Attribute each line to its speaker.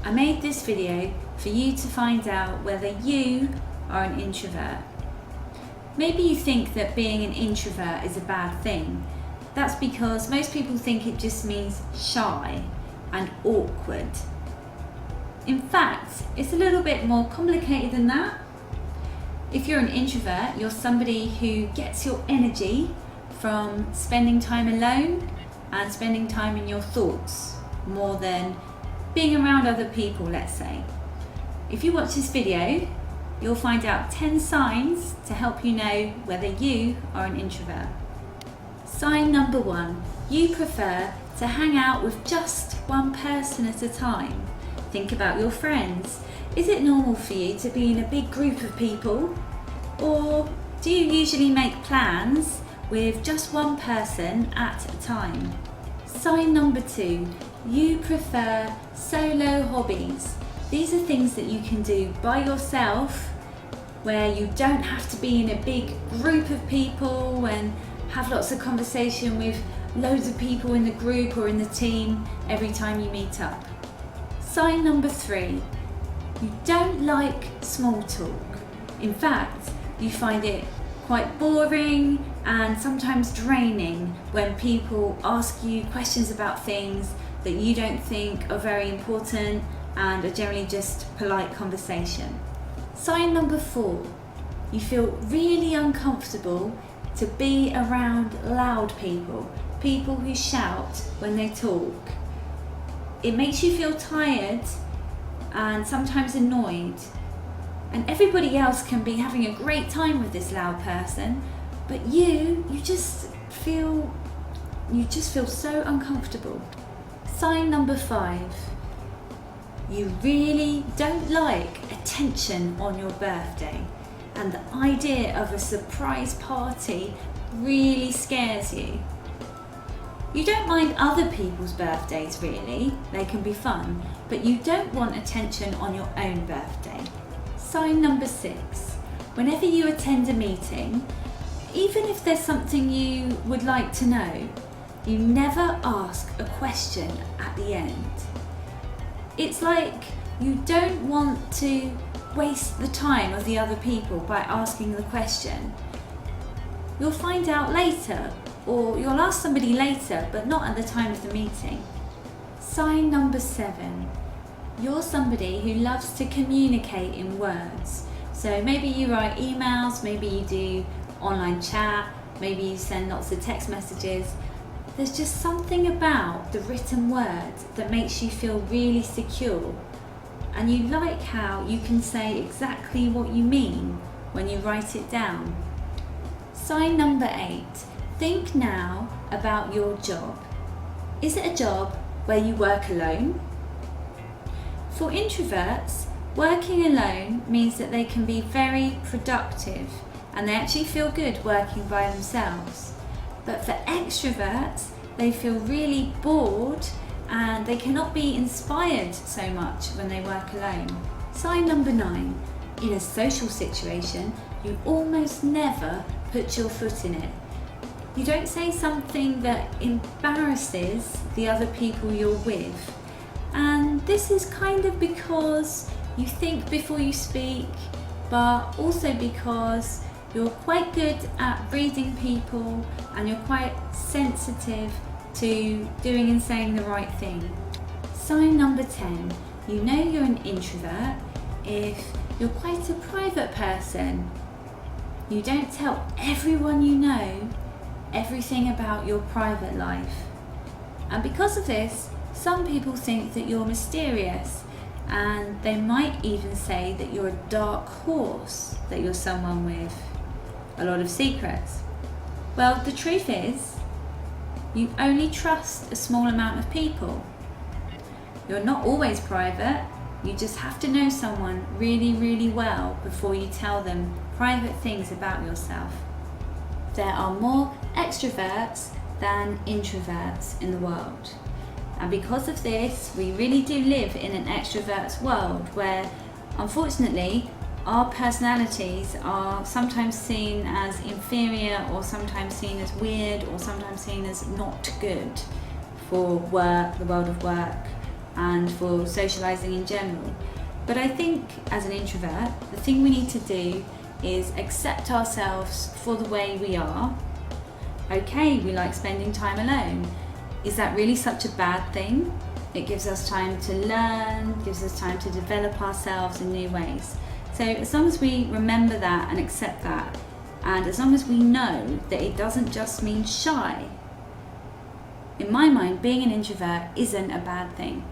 Speaker 1: I made this video for you to find out whether you are an introvert. Maybe you think that being an introvert is a bad thing. That's because most people think it just means shy and awkward. In fact, it's a little bit more complicated than that. If you're an introvert, you're somebody who gets your energy from spending time alone and spending time in your thoughts more than being around other people, let's say. If you watch this video, you'll find out 10 signs to help you know whether you are an introvert. Sign number 1, you prefer to hang out with just one person at a time. Think about your friends. Is it normal for you to be in a big group of people? Or do you usually make plans with just one person at a time? Sign number 2, you prefer solo hobbies. These are things that you can do by yourself, where you don't have to be in a big group of people and have lots of conversation with loads of people in the group or in the team every time you meet up. Sign number 3, you don't like small talk. In fact, you find it quite boring and sometimes draining when people ask you questions about things that you don't think are very important and are generally just polite conversation. Sign number 4, you feel really uncomfortable to be around loud people, people who shout when they talk. It makes you feel tired and sometimes annoyed. And everybody else can be having a great time with this loud person, but you just feel so uncomfortable. Sign number 5, you really don't like attention on your birthday, and the idea of a surprise party really scares you. You don't mind other people's birthdays really, they can be fun, but you don't want attention on your own birthday. Sign number 6, whenever you attend a meeting, even if there's something you would like to know, you never ask a question at the end. It's like you don't want to waste the time of the other people by asking the question. You'll find out later, or you'll ask somebody later, but not at the time of the meeting. Sign number 7, you're somebody who loves to communicate in words. So maybe you write emails, maybe you do online chat, maybe you send lots of text messages. There's just something about the written word that makes you feel really secure. And you like how you can say exactly what you mean when you write it down. Sign number 8, think now about your job. Is it a job where you work alone? For introverts, working alone means that they can be very productive and they actually feel good working by themselves. But for extroverts, they feel really bored and they cannot be inspired so much when they work alone. Sign number 9, in a social situation, you almost never put your foot in it. You don't say something that embarrasses the other people you're with. And this is kind of because you think before you speak, but also because you're quite good at reading people and you're quite sensitive to doing and saying the right thing. Sign number 10, you know you're an introvert if you're quite a private person. You don't tell everyone you know everything about your private life. And because of this, some people think that you're mysterious, and they might even say that you're a dark horse, that you're someone with a lot of secrets. Well, the truth is, you only trust a small amount of people. You're not always private, you just have to know someone really, really well before you tell them private things about yourself. There are more extroverts than introverts in the world. And because of this, we really do live in an extrovert's world where, unfortunately, our personalities are sometimes seen as inferior or sometimes seen as weird or sometimes seen as not good for work, the world of work, and for socialising in general. But I think as an introvert, the thing we need to do is accept ourselves for the way we are. Okay, we like spending time alone. Is that really such a bad thing? It gives us time to learn, gives us time to develop ourselves in new ways. So as long as we remember that and accept that, and as long as we know that it doesn't just mean shy, in my mind, being an introvert isn't a bad thing.